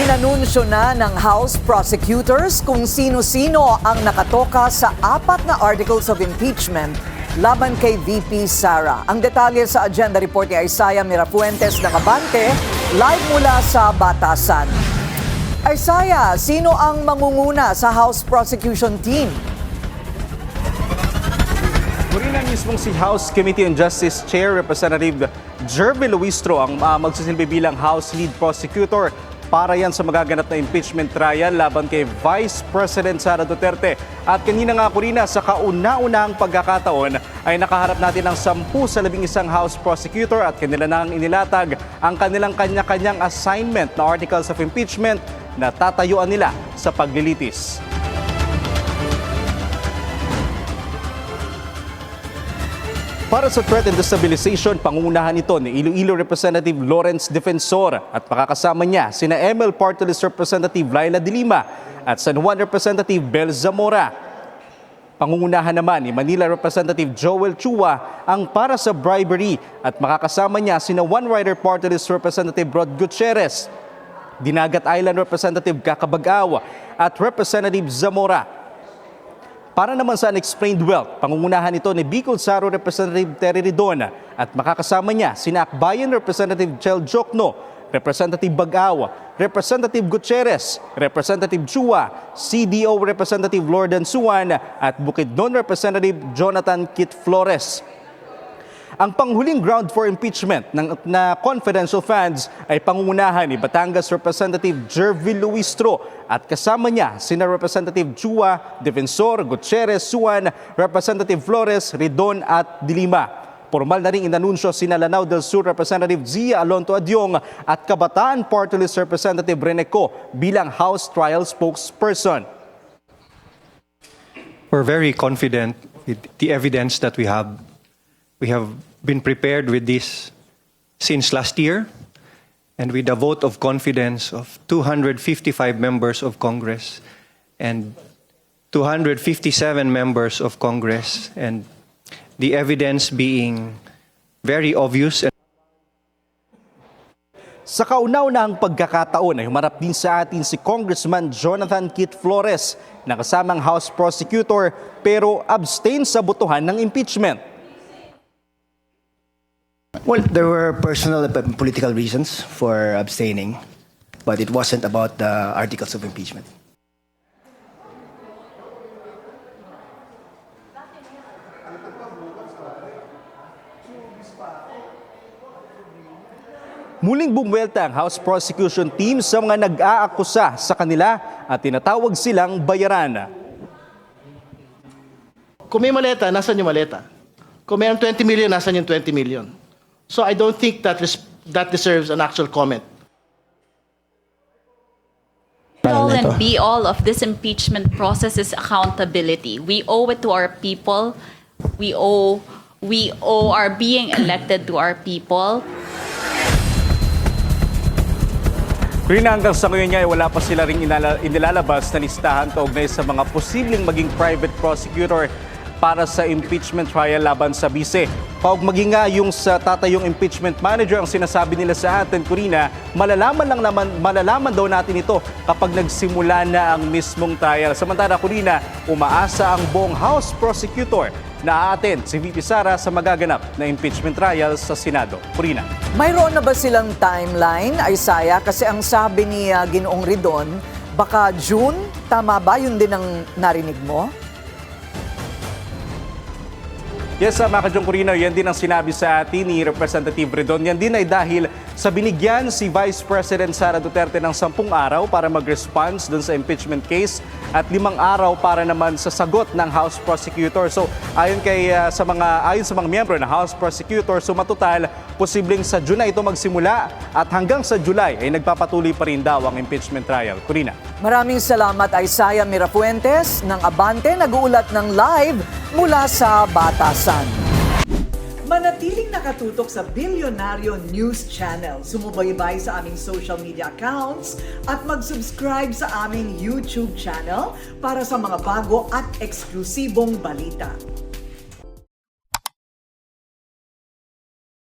Inanunsyo na ng House prosecutors kung sino-sino ang nakatoka sa 4 na articles of impeachment laban kay VP Sara. Ang detalye sa agenda report ni Isaiah Mirafuentes ng Abante, live mula sa Batasan. Isaiah, sino ang mangunguna sa House prosecution team? Muli na mismong si House Committee on Justice Chair Representative Jervy Luistro ang magsisilbi bilang House Lead Prosecutor para yan sa magaganap na impeachment trial laban kay Vice President Sara Duterte. At kanina nga Corina, sa kauna-unahang pagkakataon ay nakaharap natin ng 10 sa 11 House Prosecutor at kanila nang inilatag ang kanilang kanya-kanyang assignment na articles of impeachment na tatayuan nila sa paglilitis. Para sa threat and destabilization, pangungunahan ito ni Iloilo Representative Lawrence Defensor at makakasama niya sina ML Party List Representative Laila De Lima at San Juan Representative Bel Zamora. Pangungunahan naman ni Manila Representative Joel Chua ang para sa bribery at makakasama niya sina One Rider Party List Representative Rod Gutierrez, Dinagat Island Representative Kakabagaw at Representative Zamora. Para naman sa unexplained wealth, pangungunahan ito ni Bicol Saro Representative Terry Ridon at makakasama niya sina Akbayan Representative Chel Jokno, Representative Bagaw, Representative Gutierrez, Representative Chua, CDO Representative Lordan Suwan at Bukidnon Representative Jonathan Kit Flores. Ang panghuling ground for impeachment na confidential funds ay pangungunahan ni Batangas Representative Jervy Luistro at kasama niya sina Representative Chua, Defensor, Gutierrez, Suwan, Representative Flores, Ridon at De Lima. Formal na rin inanunsyo sina Lanao del Sur Representative Zia Alonto Adyong at Kabataan Party List Representative Rene Co bilang House Trial Spokesperson. We're very confident with the evidence that we have. We have been prepared with this since last year, and with a vote of confidence of 255 members of Congress and 257 members of Congress, and the evidence being very obvious. Sa kauna-unahang pagkakataon ay humarap din sa atin si Congressman Jonathan Kit Flores na kasamang House Prosecutor pero abstain sa botohan ng impeachment. Well, there were personal and political reasons for abstaining, but it wasn't about the articles of impeachment. Muling bumuelta ang House Prosecution Team sa mga nag-aakusa sa kanila at tinatawag silang bayaran. Kung may maleta, nasan yung maleta? Kung mayroong 20 million, nasan yung 20 million? So I don't think that deserves an actual comment. All and be all of this impeachment process is accountability. We owe it to our people. We owe our being elected to our people. Rina, hanggang sa ngayon niya ay wala pa sila ring inilalabas na listahan kaugnay sa mga posibleng maging private prosecutor para sa impeachment trial laban sa bise. Maging nga yung sa tatayong impeachment manager ang sinasabi nila sa atin, Corina, malalaman daw natin ito kapag nagsimula na ang mismong trial. Samantala, Corina, umaasa ang buong House Prosecutor na aaten si VP Sara sa magaganap na impeachment trial sa Senado. Corina. Mayroon na ba silang timeline, Isaiah? Kasi ang sabi ni Ginoong Ridon, baka June, tama ba? Yun din ang narinig mo? Yes, mga kadyong Corina, yan din ang sinabi sa atin ni Representative Ridon. Yan din ay dahil sa binigyan si Vice President Sara Duterte ng 10 araw para mag-response dun sa impeachment case at 5 araw para naman sa sagot ng House Prosecutor. So ayon sa mga miyembro ng House Prosecutor, so matotal, posibleng sa June na ito magsimula at hanggang sa July ay nagpapatuloy pa rin daw ang impeachment trial. Corina. Maraming salamat, Isaiah Mirafuentes ng Abante, nag-uulat ng live mula sa Batasan. Manatiling nakatutok sa Bilyonaryo News Channel. Sumubaybay sa aming social media accounts at mag-subscribe sa aming YouTube channel para sa mga bago at eksklusibong balita.